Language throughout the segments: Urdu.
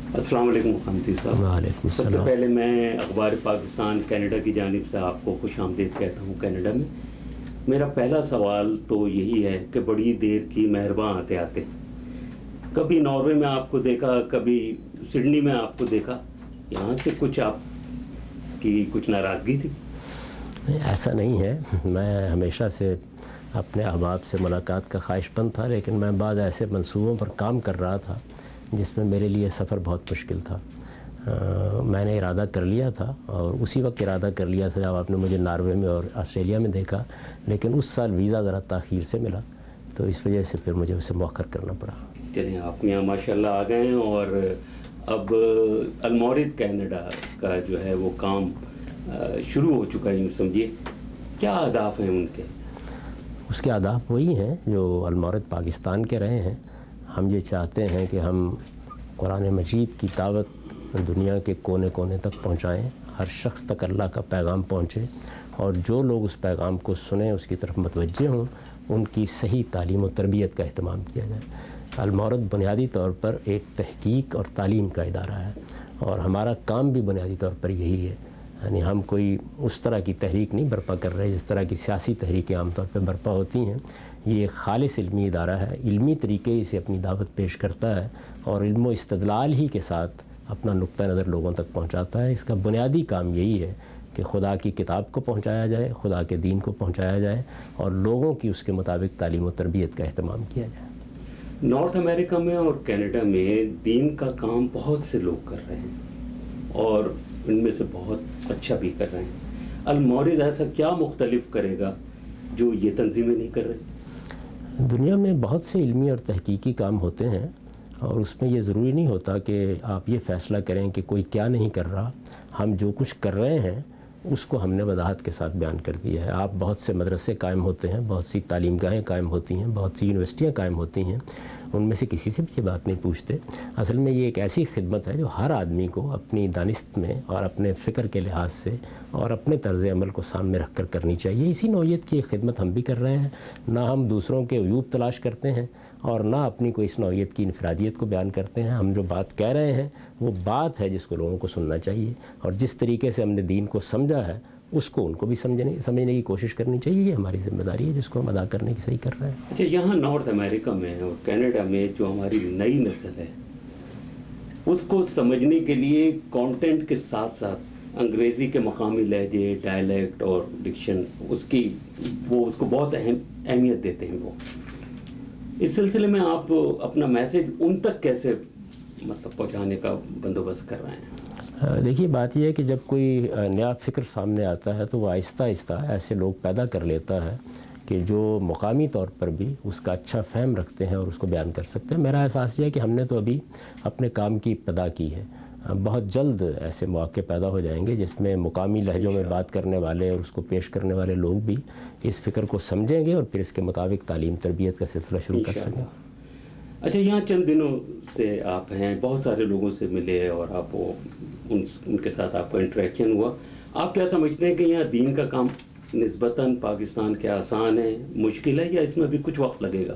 السلام علیکم مفتی صاحب. وعلیکم سب سے السلام. پہلے میں اخبار پاکستان کینیڈا کی جانب سے آپ کو خوش آمدید کہتا ہوں کینیڈا میں. میرا پہلا سوال تو یہی ہے کہ بڑی دیر کی مہرباں آتے آتے کبھی ناروے میں آپ کو دیکھا, کبھی سڈنی میں آپ کو دیکھا, یہاں سے کچھ آپ کی کچھ ناراضگی تھی؟ ایسا نہیں ہے. میں ہمیشہ سے اپنے احباب سے ملاقات کا خواہش مند تھا, لیکن میں بعض ایسے منصوبوں پر کام کر رہا تھا جس میں میرے لیے سفر بہت مشکل تھا. میں نے ارادہ کر لیا تھا, اور اسی وقت ارادہ کر لیا تھا جب آپ نے مجھے ناروے میں اور آسٹریلیا میں دیکھا, لیکن اس سال ویزا ذرا تاخیر سے ملا, تو اس وجہ سے پھر مجھے اسے مؤخر کرنا پڑا. چلیں, آپ یہاں ماشاء اللہ آ گئے ہیں, اور اب المورد کینیڈا کا جو ہے وہ کام شروع ہو چکا ہے. یوں سمجھیے, کیا اہداف ہیں ان کے؟ اس کے اہداف وہی ہیں جو المورد پاکستان کے رہے ہیں. ہم یہ چاہتے ہیں کہ ہم قرآن مجید کی دعوت دنیا کے کونے کونے تک پہنچائیں, ہر شخص تک اللہ کا پیغام پہنچے, اور جو لوگ اس پیغام کو سنیں, اس کی طرف متوجہ ہوں, ان کی صحیح تعلیم و تربیت کا اہتمام کیا جائے. المورد بنیادی طور پر ایک تحقیق اور تعلیم کا ادارہ ہے, اور ہمارا کام بھی بنیادی طور پر یہی ہے. یعنی ہم کوئی اس طرح کی تحریک نہیں برپا کر رہے جس طرح کی سیاسی تحریکیں عام طور پہ برپا ہوتی ہیں. یہ ایک خالص علمی ادارہ ہے, علمی طریقے سے اپنی دعوت پیش کرتا ہے, اور علم و استدلال ہی کے ساتھ اپنا نقطہ نظر لوگوں تک پہنچاتا ہے. اس کا بنیادی کام یہی ہے کہ خدا کی کتاب کو پہنچایا جائے, خدا کے دین کو پہنچایا جائے, اور لوگوں کی اس کے مطابق تعلیم و تربیت کا اہتمام کیا جائے. نارتھ امریکہ میں اور کینیڈا میں دین کا کام بہت سے لوگ کر رہے ہیں, اور ان میں سے بہت اچھا بھی کر رہے ہیں. المورد ایسا کیا مختلف کرے گا جو یہ تنظیمیں نہیں کر رہی؟ دنیا میں بہت سے علمی اور تحقیقی کام ہوتے ہیں, اور اس میں یہ ضروری نہیں ہوتا کہ آپ یہ فیصلہ کریں کہ کوئی کیا نہیں کر رہا. ہم جو کچھ کر رہے ہیں اس کو ہم نے وضاحت کے ساتھ بیان کر دیا ہے. آپ بہت سے مدرسے قائم ہوتے ہیں, بہت سی تعلیم گاہیں قائم ہوتی ہیں, بہت سی یونیورسٹیاں قائم ہوتی ہیں, ان میں سے کسی سے بھی یہ بات نہیں پوچھتے. اصل میں یہ ایک ایسی خدمت ہے جو ہر آدمی کو اپنی دانست میں اور اپنے فکر کے لحاظ سے اور اپنے طرز عمل کو سامنے رکھ کر کرنی چاہیے. اسی نوعیت کی ایک خدمت ہم بھی کر رہے ہیں. نہ ہم دوسروں کے عیوب تلاش کرتے ہیں, اور نہ اپنی کوئی اس نوعیت کی انفرادیت کو بیان کرتے ہیں. ہم جو بات کہہ رہے ہیں وہ بات ہے جس کو لوگوں کو سننا چاہیے, اور جس طریقے سے ہم نے دین کو سمجھا ہے اس کو ان کو بھی سمجھنے کی کوشش کرنی چاہیے. یہ ہماری ذمہ داری ہے جس کو ہم ادا کرنے کی صحیح کر رہے ہیں. اچھا, یہاں نارتھ امریکہ میں اور کینیڈا میں جو ہماری نئی نسل ہے اس کو سمجھنے کے لیے کانٹینٹ کے ساتھ ساتھ انگریزی کے مقامی لہجے, ڈائلیکٹ اور ڈکشن اس کو بہت اہمیت دیتے ہیں. وہ اس سلسلے میں آپ اپنا میسج ان تک کیسے پہنچانے کا بندوبست کر رہے ہیں؟ دیکھیے, بات یہ ہے کہ جب کوئی نیا فکر سامنے آتا ہے تو وہ آہستہ آہستہ ایسے لوگ پیدا کر لیتا ہے کہ جو مقامی طور پر بھی اس کا اچھا فہم رکھتے ہیں اور اس کو بیان کر سکتے ہیں. میرا احساس یہ ہے کہ ہم نے تو ابھی اپنے کام کی ابتدا کی ہے. بہت جلد ایسے مواقع پیدا ہو جائیں گے جس میں مقامی لہجوں میں بات کرنے والے اور اس کو پیش کرنے والے لوگ بھی اس فکر کو سمجھیں گے اور پھر اس کے مطابق تعلیم تربیت کا سلسلہ شروع کر سکیں. اچھا, یہاں چند دنوں سے آپ ہیں, بہت سارے لوگوں سے ملے اور آپ ان کے ساتھ آپ کا انٹریکشن ہوا. آپ کیا سمجھتے ہیں کہ یہاں دین کا کام نسبتاً پاکستان کے آسان ہے, مشکل ہے, یا اس میں بھی کچھ وقت لگے گا؟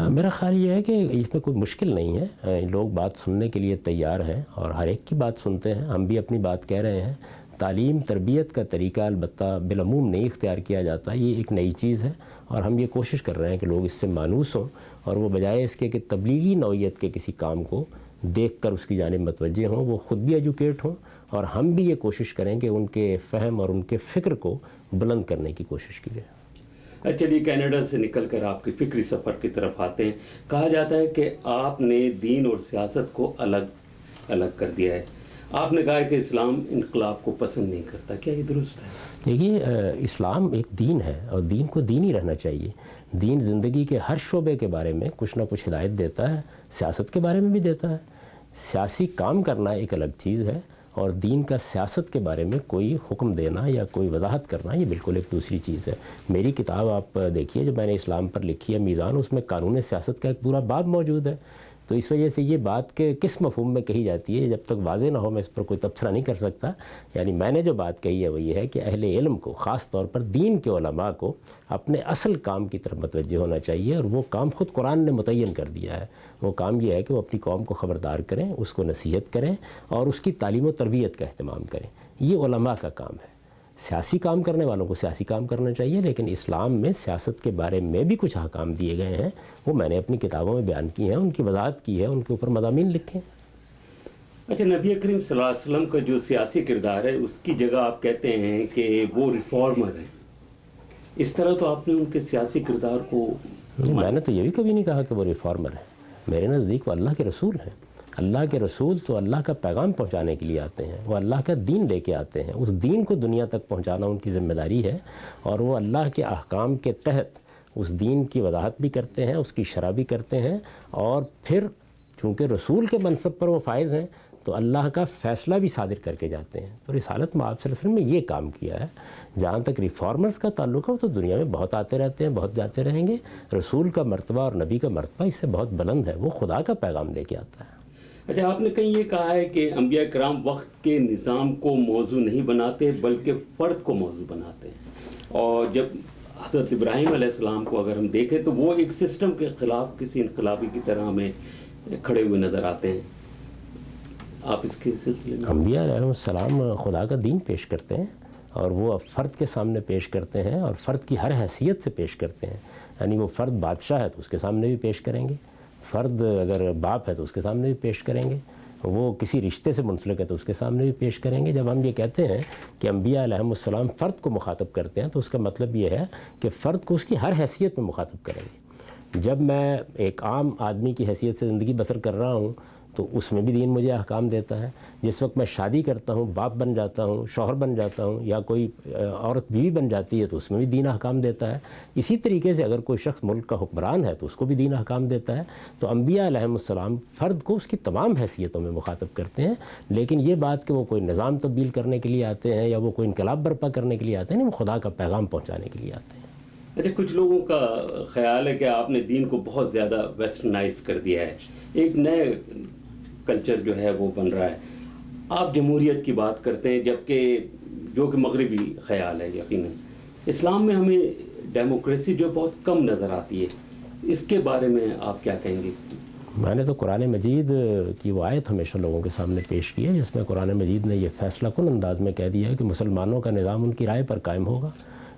میرا خیال یہ ہے کہ اس میں کوئی مشکل نہیں ہے. لوگ بات سننے کے لیے تیار ہیں اور ہر ایک کی بات سنتے ہیں. ہم بھی اپنی بات کہہ رہے ہیں. تعلیم تربیت کا طریقہ البتہ بالعموم نہیں اختیار کیا جاتا, یہ ایک نئی چیز ہے, اور ہم یہ کوشش کر رہے ہیں کہ لوگ اس سے مانوس ہوں, اور وہ بجائے اس کے کہ تبلیغی نوعیت کے کسی کام کو دیکھ کر اس کی جانب متوجہ ہوں, وہ خود بھی ایجوکیٹ ہوں, اور ہم بھی یہ کوشش کریں کہ ان کے فہم اور ان کے فکر کو بلند کرنے کی کوشش کی جائے. چلیے, کینیڈا سے نکل کر آپ کے فکری سفر کی طرف آتے ہیں. کہا جاتا ہے کہ آپ نے دین اور سیاست کو الگ کر دیا ہے. آپ نے کہا کہ اسلام انقلاب کو پسند نہیں کرتا, کیا یہ درست ہے؟ دیکھیے, اسلام ایک دین ہے اور دین کو دین ہی رہنا چاہیے. دین زندگی کے ہر شعبے کے بارے میں کچھ نہ کچھ ہدایت دیتا ہے, سیاست کے بارے میں بھی دیتا ہے. سیاسی کام کرنا ایک الگ چیز ہے, اور دین کا سیاست کے بارے میں کوئی حکم دینا یا کوئی وضاحت کرنا یہ بالکل ایک دوسری چیز ہے. میری کتاب آپ دیکھیے جو میں نے اسلام پر لکھی ہے, میزان, اس میں قانون سیاست کا ایک پورا باب موجود ہے تو اس وجہ سے یہ بات کہ کس مفہوم میں کہی جاتی ہے جب تک واضح نہ ہو میں اس پر کوئی تبصرہ نہیں کر سکتا. یعنی میں نے جو بات کہی ہے وہ یہ ہے کہ اہل علم کو، خاص طور پر دین کے علماء کو، اپنے اصل کام کی طرف متوجہ ہونا چاہیے، اور وہ کام خود قرآن نے متعین کر دیا ہے. وہ کام یہ ہے کہ وہ اپنی قوم کو خبردار کریں، اس کو نصیحت کریں اور اس کی تعلیم و تربیت کا اہتمام کریں. یہ علماء کا کام ہے. سیاسی کام کرنے والوں کو سیاسی کام کرنا چاہیے، لیکن اسلام میں سیاست کے بارے میں بھی کچھ احکام دیے گئے ہیں، وہ میں نے اپنی کتابوں میں بیان کی ہیں، ان کی وضاحت کی ہے، ان کے اوپر مضامین لکھے. اچھا، نبی کریم صلی اللہ علیہ وسلم کا جو سیاسی کردار ہے اس کی جگہ آپ کہتے ہیں کہ وہ ریفارمر ہیں. اس طرح تو آپ نے ان کے سیاسی کردار کو... میں نے تو یہ بھی کبھی نہیں کہا کہ وہ ریفارمر ہیں. میرے نزدیک وہ اللہ کے رسول ہیں. اللہ کے رسول تو اللہ کا پیغام پہنچانے کے لیے آتے ہیں، وہ اللہ کا دین لے کے آتے ہیں. اس دین کو دنیا تک پہنچانا ان کی ذمہ داری ہے، اور وہ اللہ کے احکام کے تحت اس دین کی وضاحت بھی کرتے ہیں، اس کی شرح بھی کرتے ہیں، اور پھر چونکہ رسول کے منصب پر وہ فائز ہیں تو اللہ کا فیصلہ بھی صادر کر کے جاتے ہیں. تو رسالت مآب صلی اللہ علیہ وسلم نے یہ کام کیا ہے. جہاں تک ریفارمرز کا تعلق ہے وہ تو دنیا میں بہت آتے رہتے ہیں، بہت جاتے رہیں گے. رسول کا مرتبہ اور نبی کا مرتبہ اس سے بہت بلند ہے، وہ خدا کا پیغام لے کے آتا ہے. اچھا، آپ نے کہیں یہ کہا ہے کہ انبیاء کرام وقت کے نظام کو موضوع نہیں بناتے بلکہ فرد کو موضوع بناتے ہیں. اور جب حضرت ابراہیم علیہ السلام کو اگر ہم دیکھیں تو وہ ایک سسٹم کے خلاف کسی انقلابی کی طرح ہمیں کھڑے ہوئے نظر آتے ہیں. آپ اس کے سلسلے میں... انبیاء علیہ السلام خدا کا دین پیش کرتے ہیں، اور وہ فرد کے سامنے پیش کرتے ہیں، اور فرد کی ہر حیثیت سے پیش کرتے ہیں. یعنی وہ فرد بادشاہ ہے تو اس کے سامنے بھی پیش کریں گے، فرد اگر باپ ہے تو اس کے سامنے بھی پیش کریں گے، وہ کسی رشتے سے منسلک ہے تو اس کے سامنے بھی پیش کریں گے. جب ہم یہ کہتے ہیں کہ انبیاء علیہ السلام فرد کو مخاطب کرتے ہیں تو اس کا مطلب یہ ہے کہ فرد کو اس کی ہر حیثیت میں مخاطب کریں گے. جب میں ایک عام آدمی کی حیثیت سے زندگی بسر کر رہا ہوں تو اس میں بھی دین مجھے احکام دیتا ہے. جس وقت میں شادی کرتا ہوں، باپ بن جاتا ہوں، شوہر بن جاتا ہوں، یا کوئی عورت بیوی بن جاتی ہے تو اس میں بھی دین احکام دیتا ہے. اسی طریقے سے اگر کوئی شخص ملک کا حکمران ہے تو اس کو بھی دین احکام دیتا ہے. تو انبیاء علیہ السلام فرد کو اس کی تمام حیثیتوں میں مخاطب کرتے ہیں. لیکن یہ بات کہ وہ کوئی نظام تبدیل کرنے کے لیے آتے ہیں یا وہ کوئی انقلاب برپا کرنے کے لیے آتے ہیں، نہیں، وہ خدا کا پیغام پہنچانے کے لیے آتے ہیں. اچھا، کچھ لوگوں کا خیال ہے کہ آپ نے دین کو بہت زیادہ ویسٹرنائز کر دیا ہے، ایک نئے کلچر جو ہے وہ بن رہا ہے. آپ جمہوریت کی بات کرتے ہیں، جبکہ جو کہ مغربی خیال ہے. یقیناً اسلام میں ہمیں ڈیموکریسی جو بہت کم نظر آتی ہے، اس کے بارے میں آپ کیا کہیں گے؟ میں نے تو قرآن مجید کی وہ آیت ہمیشہ لوگوں کے سامنے پیش کی ہے جس میں قرآن مجید نے یہ فیصلہ کن انداز میں کہہ دیا ہے کہ مسلمانوں کا نظام ان کی رائے پر قائم ہوگا.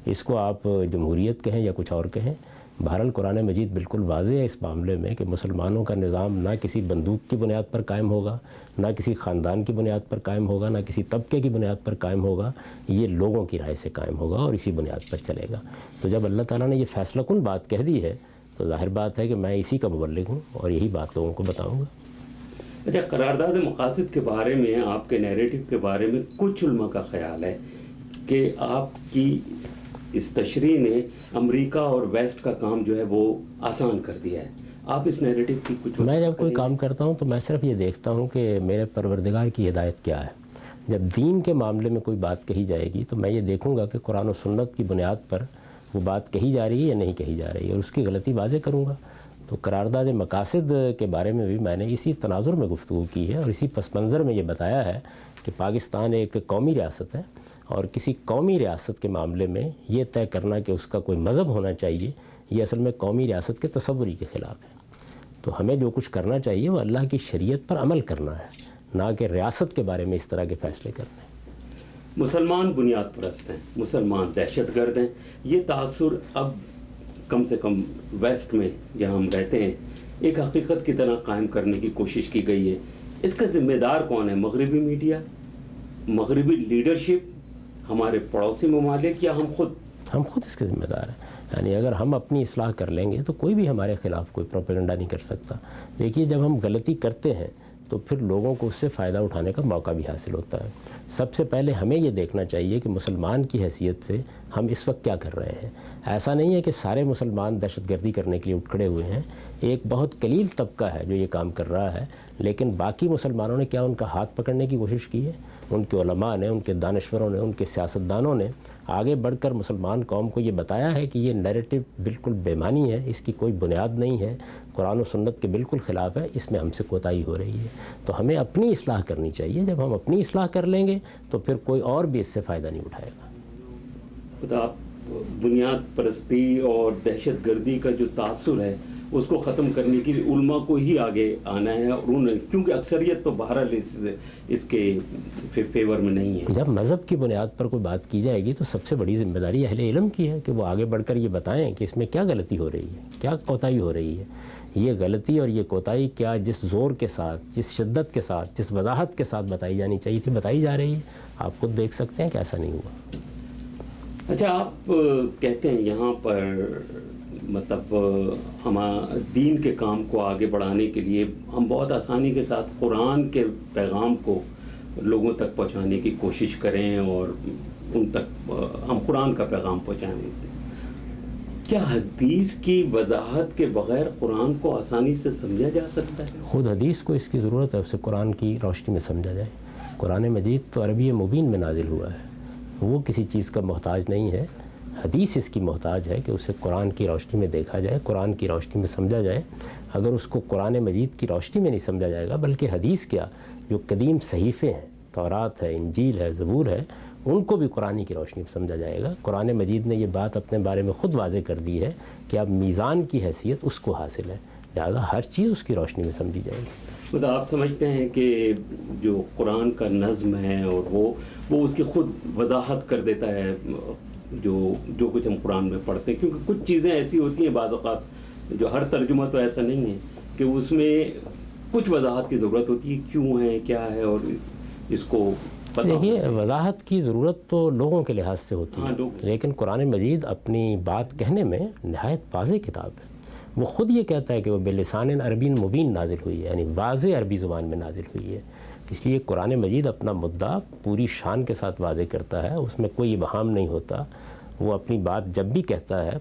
اس کو آپ جمہوریت کہیں یا کچھ اور کہیں، بہرحال قرآن مجید بالکل واضح ہے اس معاملے میں کہ مسلمانوں کا نظام نہ کسی بندوق کی بنیاد پر قائم ہوگا، نہ کسی خاندان کی بنیاد پر قائم ہوگا، نہ کسی طبقے کی بنیاد پر قائم ہوگا. یہ لوگوں کی رائے سے قائم ہوگا اور اسی بنیاد پر چلے گا. تو جب اللہ تعالیٰ نے یہ فیصلہ کن بات کہہ دی ہے تو ظاہر بات ہے کہ میں اسی کا مبلغ ہوں اور یہی بات لوگوں کو بتاؤں گا. اچھا، قرارداد مقاصد کے بارے میں، آپ کے نیریٹو کے بارے میں کچھ علماء کا خیال ہے کہ آپ کی اس تشریح نے امریکہ اور ویسٹ کا کام جو ہے وہ آسان کر دیا ہے. آپ اس نیریٹو کی کچھ... میں جب کوئی کام کرتا ہوں تو میں صرف یہ دیکھتا ہوں کہ میرے پروردگار کی ہدایت کیا ہے. جب دین کے معاملے میں کوئی بات کہی جائے گی تو میں یہ دیکھوں گا کہ قرآن و سنت کی بنیاد پر وہ بات کہی جا رہی ہے یا نہیں کہی جا رہی ہے، اور اس کی غلطی واضح کروں گا. تو قرارداد مقاصد کے بارے میں بھی میں نے اسی تناظر میں گفتگو کی ہے اور اسی پس منظر میں یہ بتایا ہے کہ پاکستان ایک قومی ریاست ہے، اور کسی قومی ریاست کے معاملے میں یہ طے کرنا کہ اس کا کوئی مذہب ہونا چاہیے، یہ اصل میں قومی ریاست کے تصوری کے خلاف ہے. تو ہمیں جو کچھ کرنا چاہیے وہ اللہ کی شریعت پر عمل کرنا ہے، نہ کہ ریاست کے بارے میں اس طرح کے فیصلے کرنے. مسلمان بنیاد پرست ہیں، مسلمان دہشت گرد ہیں، یہ تاثر اب کم سے کم ویسٹ میں جہاں ہم رہتے ہیں ایک حقیقت کی طرح قائم کرنے کی کوشش کی گئی ہے. اس کا ذمہ دار کون ہے؟ مغربی میڈیا، مغربی لیڈرشپ، ہمارے پڑوسی ممالک، یا ہم خود؟ ہم خود اس کے ذمہ دار ہیں. یعنی اگر ہم اپنی اصلاح کر لیں گے تو کوئی بھی ہمارے خلاف کوئی پروپیگنڈا نہیں کر سکتا. دیکھیے، جب ہم غلطی کرتے ہیں تو پھر لوگوں کو اس سے فائدہ اٹھانے کا موقع بھی حاصل ہوتا ہے. سب سے پہلے ہمیں یہ دیکھنا چاہیے کہ مسلمان کی حیثیت سے ہم اس وقت کیا کر رہے ہیں. ایسا نہیں ہے کہ سارے مسلمان دہشت گردی کرنے کے لیے اٹھ کھڑے ہوئے ہیں، ایک بہت قلیل طبقہ ہے جو یہ کام کر رہا ہے، لیکن باقی مسلمانوں نے کیا ان کا ہاتھ پکڑنے کی کوشش کی ہے؟ ان کے علماء نے، ان کے دانشوروں نے، ان کے سیاستدانوں نے آگے بڑھ کر مسلمان قوم کو یہ بتایا ہے کہ یہ نیریٹو بالکل بے معنی ہے، اس کی کوئی بنیاد نہیں ہے، قرآن و سنت کے بالکل خلاف ہے، اس میں ہم سے کوتاہی ہو رہی ہے۔ تو ہمیں اپنی اصلاح کرنی چاہیے، جب ہم اپنی اصلاح کر لیں گے تو پھر کوئی اور بھی اس سے فائدہ نہیں اٹھائے گا۔ خدا بنیاد پرستی اور دہشت گردی کا جو تاثر ہے اس کو ختم کرنے کے لیے علماء کو ہی آگے آنا ہے، اور انہوں نے، کیونکہ اکثریت تو بہرحال اس کے فیور میں نہیں ہے۔ جب مذہب کی بنیاد پر کوئی بات کی جائے گی تو سب سے بڑی ذمہ داری اہل علم کی ہے کہ وہ آگے بڑھ کر یہ بتائیں کہ اس میں کیا غلطی ہو رہی ہے، کیا کوتاہی ہو رہی ہے۔ یہ غلطی اور یہ کوتاہی کیا جس زور کے ساتھ، جس شدت کے ساتھ، جس وضاحت کے ساتھ بتائی جانی چاہیے تھی بتائی جا رہی ہے، آپ خود دیکھ سکتے ہیں کہ ایسا نہیں ہوا۔ اچھا، آپ کہتے ہیں یہاں پر مطلب دین کے کام کو آگے بڑھانے کے لیے ہم بہت آسانی کے ساتھ قرآن کے پیغام کو لوگوں تک پہنچانے کی کوشش کریں اور ان تک ہم قرآن کا پیغام پہنچانے دیں۔ کیا حدیث کی وضاحت کے بغیر قرآن کو آسانی سے سمجھا جا سکتا ہے؟ خود حدیث کو اس کی ضرورت ہے، اسے قرآن کی روشنی میں سمجھا جائے۔ قرآن مجید تو عربی مبین میں نازل ہوا ہے، وہ کسی چیز کا محتاج نہیں ہے، حدیث اس کی محتاج ہے کہ اسے قرآن کی روشنی میں دیکھا جائے، قرآن کی روشنی میں سمجھا جائے۔ اگر اس کو قرآن مجید کی روشنی میں نہیں سمجھا جائے گا، بلکہ حدیث کیا جو قدیم صحیفے ہیں، تورات ہے، انجیل ہے، زبور ہے، ان کو بھی قرآن کی روشنی میں سمجھا جائے گا۔ قرآن مجید نے یہ بات اپنے بارے میں خود واضح کر دی ہے کہ اب میزان کی حیثیت اس کو حاصل ہے، لہذا ہر چیز اس کی روشنی میں سمجھی جائے گی۔ خدا آپ سمجھتے ہیں کہ جو قرآن کا نظم ہے اور وہ اس کی خود وضاحت کر دیتا ہے جو کچھ ہم قرآن میں پڑھتے ہیں، کیونکہ کچھ چیزیں ایسی ہوتی ہیں بعض اوقات جو ہر ترجمہ تو ایسا نہیں ہے کہ اس میں کچھ وضاحت کی ضرورت ہوتی ہے، کیوں ہے، کیا ہے، اور اس کو دیکھیے وضاحت کی ضرورت تو لوگوں کے لحاظ سے ہوتی ہے، لیکن قرآن مجید اپنی بات کہنے میں نہایت واضح کتاب ہے۔ وہ خود یہ کہتا ہے کہ وہ بلسان عربی مبین نازل ہوئی ہے، یعنی واضح عربی زبان میں نازل ہوئی ہے۔ اس لیے قرآن مجید اپنا مدعا پوری شان کے ساتھ واضح کرتا ہے، اس میں کوئی ابہام نہیں ہوتا۔ وہ اپنی بات جب بھی کہتا ہے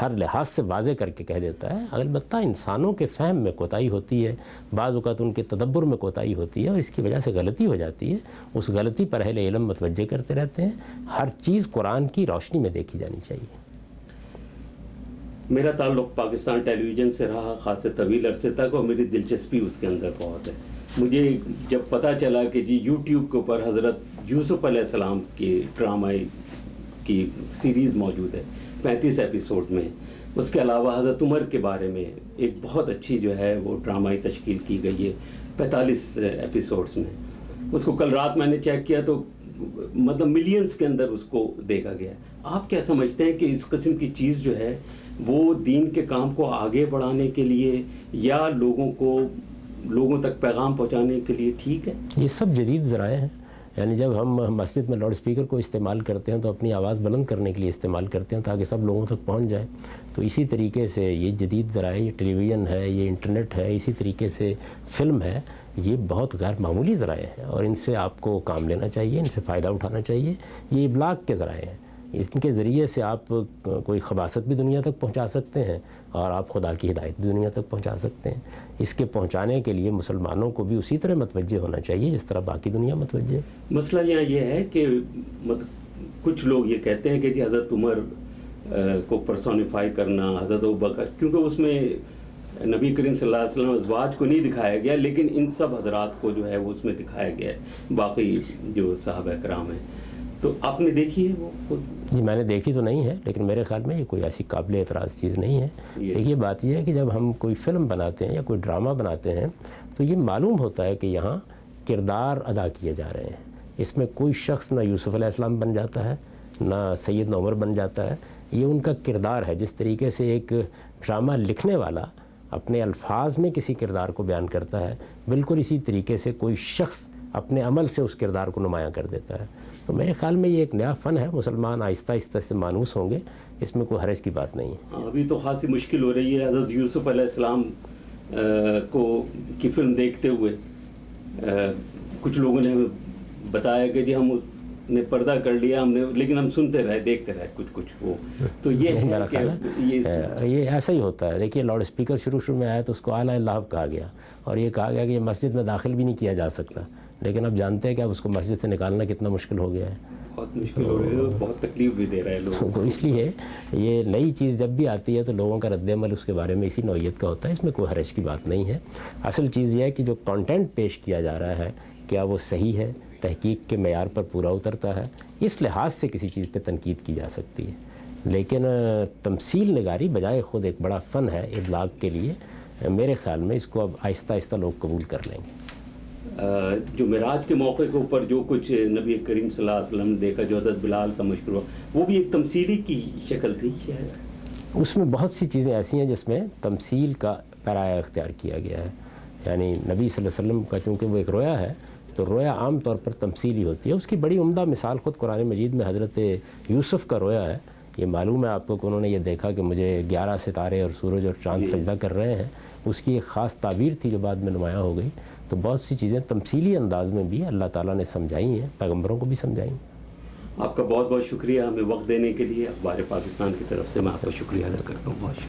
ہر لحاظ سے واضح کر کے کہہ دیتا ہے۔ البتہ انسانوں کے فہم میں کوتاہی ہوتی ہے، بعض اوقات ان کے تدبر میں کوتاہی ہوتی ہے، اور اس کی وجہ سے غلطی ہو جاتی ہے۔ اس غلطی پر اہل علم متوجہ کرتے رہتے ہیں۔ ہر چیز قرآن کی روشنی میں دیکھی جانی چاہیے۔ میرا تعلق پاکستان ٹیلی ویژن سے رہا خاصے طویل عرصے تک، اور میری دلچسپی اس کے اندر بہت ہے۔ مجھے جب پتہ چلا کہ جی یوٹیوب کے اوپر حضرت یوسف علیہ السلام کے ڈرامہ کی سیریز موجود ہے 35 ایپیسوڈ میں، اس کے علاوہ حضرت عمر کے بارے میں ایک بہت اچھی جو ہے وہ ڈرامائی تشکیل کی گئی ہے 45 ایپیسوڈز میں، اس کو کل رات میں نے چیک کیا تو مطلب ملینز کے اندر اس کو دیکھا گیا۔ آپ کیا سمجھتے ہیں کہ اس قسم کی چیز جو ہے وہ دین کے کام کو آگے بڑھانے کے لیے یا لوگوں تک پیغام پہنچانے کے لیے ٹھیک ہے؟ یہ سب جدید ذرائع ہیں، یعنی جب ہم مسجد میں لاؤڈ اسپیکر کو استعمال کرتے ہیں تو اپنی آواز بلند کرنے کے لیے استعمال کرتے ہیں تاکہ سب لوگوں تک پہنچ جائے۔ تو اسی طریقے سے یہ جدید ذرائع، یہ ٹیلی ویژن ہے، یہ انٹرنیٹ ہے، اسی طریقے سے فلم ہے، یہ بہت غیر معمولی ذرائع ہیں، اور ان سے آپ کو کام لینا چاہیے، ان سے فائدہ اٹھانا چاہیے۔ یہ ابلاغ کے ذرائع ہیں، ان کے ذریعے سے آپ کوئی خباثت بھی دنیا تک پہنچا سکتے ہیں اور آپ خدا کی ہدایت بھی دنیا تک پہنچا سکتے ہیں۔ اس کے پہنچانے کے لیے مسلمانوں کو بھی اسی طرح متوجہ ہونا چاہیے جس طرح باقی دنیا متوجہ ہے۔ مسئلہ یہاں یہ ہے کہ کچھ لوگ یہ کہتے ہیں کہ جی حضرت عمر کو پرسونیفائی کرنا، حضرت ابوبکر، کیونکہ اس میں نبی کریم صلی اللہ علیہ وسلم ازواج کو نہیں دکھایا گیا، لیکن ان سب حضرات کو جو ہے وہ اس میں دکھایا گیا ہے، باقی جو صحابہ کرام ہیں۔ تو آپ نے دیکھی ہے وہ خود؟ جی میں نے دیکھی تو نہیں ہے، لیکن میرے خیال میں یہ کوئی ایسی قابل اعتراض چیز نہیں ہے۔ یہ بات یہ ہے کہ جب ہم کوئی فلم بناتے ہیں یا کوئی ڈرامہ بناتے ہیں تو یہ معلوم ہوتا ہے کہ یہاں کردار ادا کیے جا رہے ہیں۔ اس میں کوئی شخص نہ یوسف علیہ السلام بن جاتا ہے، نہ سیدنا عمر بن جاتا ہے، یہ ان کا کردار ہے۔ جس طریقے سے ایک ڈرامہ لکھنے والا اپنے الفاظ میں کسی کردار کو بیان کرتا ہے، بالکل اسی طریقے سے کوئی شخص اپنے عمل سے اس کردار کو نمایاں کر دیتا ہے۔ تو میرے خیال میں یہ ایک نیا فن ہے، مسلمان آہستہ آہستہ سے مانوس ہوں گے، اس میں کوئی حرج کی بات نہیں ہے۔ ابھی تو خاصی مشکل ہو رہی ہے حضرت یوسف علیہ السلام کی فلم دیکھتے ہوئے۔ کچھ لوگوں نے بتایا کہ جی ہم نے پردہ کر لیا ہم نے، لیکن ہم سنتے رہے، دیکھتے رہے کچھ وہ. تو یہ میرا خیال ہے یہ ایسا ہی ہوتا ہے. دیکھیے لاؤڈ اسپیکر شروع میں آیا تو اس کو اعلیٰ لہب کہا گیا، اور یہ کہا گیا کہ یہ مسجد میں داخل بھی نہیں کیا جا سکتا، لیکن اب جانتے ہیں کہ اب اس کو مسجد سے نکالنا کتنا مشکل ہو گیا ہے. بہت مشکل ہو رہی ہے، بہت تکلیف بھی دے رہا ہے لوگوں کو. تو اس لیے یہ نئی چیز جب بھی آتی ہے تو لوگوں کا رد عمل اس کے بارے میں اسی نوعیت کا ہوتا ہے. اس میں کوئی حرج کی بات نہیں ہے. اصل چیز یہ ہے کہ جو کانٹینٹ پیش کیا جا رہا ہے کیا وہ صحیح ہے، تحقیق کے معیار پر پورا اترتا ہے. اس لحاظ سے کسی چیز پہ تنقید کی جا سکتی ہے، لیکن تمثیل نگاری بجائے خود ایک بڑا فن ہے ابلاغ کے لیے. میرے خیال میں اس کو اب آہستہ آہستہ لوگ قبول کر لیں گے. جو معراج کے موقع کے اوپر جو کچھ نبی کریم صلی اللہ علیہ وسلم نے دیکھا، جو حضرت بلال کا مشکل ہوا، وہ بھی ایک تمثیلی کی شکل تھی شاید. اس میں بہت سی چیزیں ایسی ہیں جس میں تمثیل کا پرایا اختیار کیا گیا ہے. یعنی نبی صلی اللہ علیہ وسلم کا چونکہ وہ ایک رویا ہے تو رویا عام طور پر تمثیلی ہوتی ہے. اس کی بڑی عمدہ مثال خود قرآن مجید میں حضرت یوسف کا رویا ہے. یہ معلوم ہے آپ کو کہ انہوں نے یہ دیکھا کہ مجھے 11 ستارے اور سورج اور چاند سجدہ کر رہے ہیں. اس کی ایک خاص تعبیر تھی جو بعد میں نمایاں ہو گئی. تو بہت سی چیزیں تمثیلی انداز میں بھی اللہ تعالیٰ نے سمجھائی ہیں، پیغمبروں کو بھی سمجھائی ہیں. آپ کا بہت بہت شکریہ ہمیں وقت دینے کے لیے. اخبار پاکستان کی طرف سے میں آپ کا شکریہ ادا کرتا ہوں. بہت